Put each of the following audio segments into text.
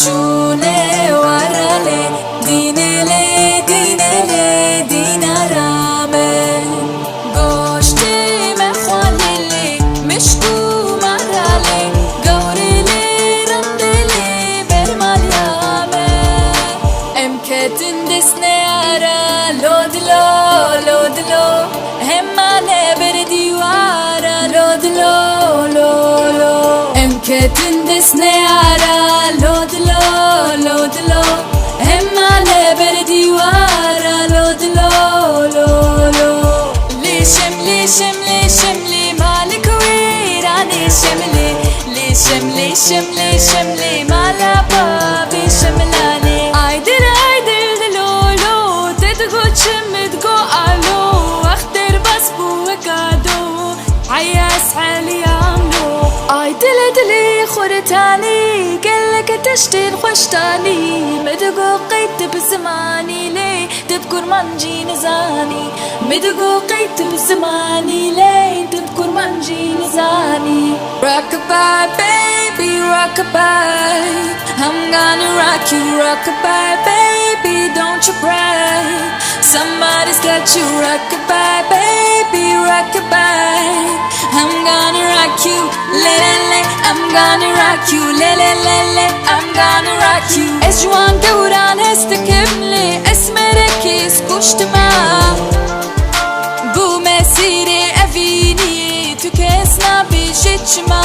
چونه ورله دینله دینله دینارامه گوشتی مخوالله مشکو مرله گورله رندله برمالیامه امکتن دسنه ara لودلو لودلو همانه بردیوارا لودلو لولو امکتن دسنه ara لودلو لودلو همانه بردیوارا لودلو لولو لیشم لیشم لیشم لی مالک ویرانی شملی لیشم لیشم لیشم لی مالا بابی شملانی aydır دلولو تدقو تشمدقو الو اختر بس بو وقادو عياس حالي عملو اي دلي خورتاني قالك تشتين خوشتاني مدقو قيت بزماني لي تبكر منجي نزاني مدقو قيت بزماني لي تبكر منجي نزاني rockabye baby rockabye I'm gonna rock you rockabye baby don't you cry somebody's got you rockabye baby rockabye I'm gonna rock you le le le I'm gonna rock you le le le le I'm gonna rock you اسجوان دوران هستكملي اسمرك اسكشتما بو مسيري افيني تكسنا بشتشما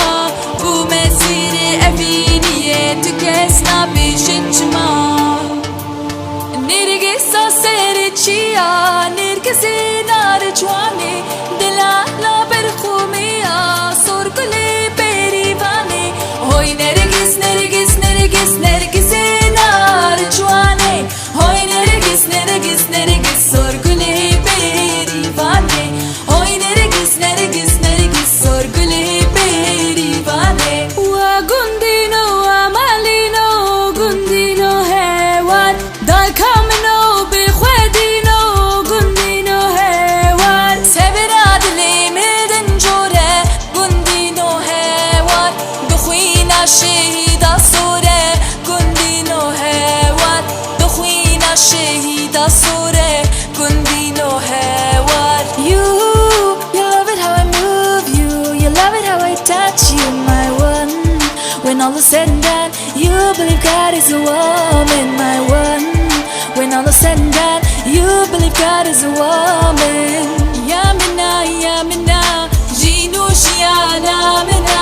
بو مسيري افيني تكسنا بشتشما نرقص سيرتشيا نرقصي نار جواني دلا لا برخوميا صور كلي بريباني هوي نرقص نرقص نرقص نرقصي نار جواني هوي نرقص نرقص نرقص صور كلي بريباني هوي نرقص نرقص نرقص صور كلي بريباني وغندينو ومالينو غندينو هوان داي كامنو بخوادينو غندينو هوان سبراد لي مدن جوره غندينو هوان دخوينا شهيدا صوره غندينو هوان دخوينا شهيدا صوره غندينو هوان You love it how I move you love it how I touch you my one when all is said and done you believe God is a woman my one when all is said and done you believe God is a woman yamina yamina jinush yana mina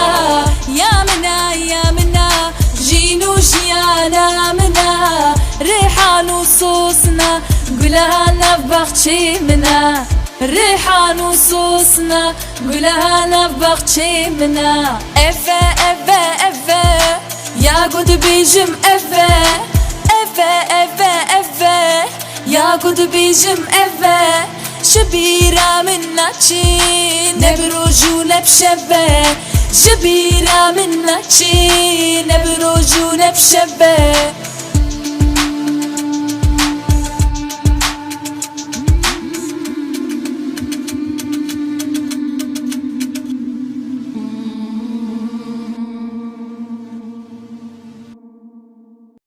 yamina yamina jinush yana mina ريحان وصوصنا قولها نبغتشي منا ريحان وصوصنا قولها نبغتشي منا افا افا افا يا قد بيجم افا افا افا افا يا قد بيجم افا شبيرة منا تشي نبروجو نبشبه شبيرة منا تشي نبروجو نبشبه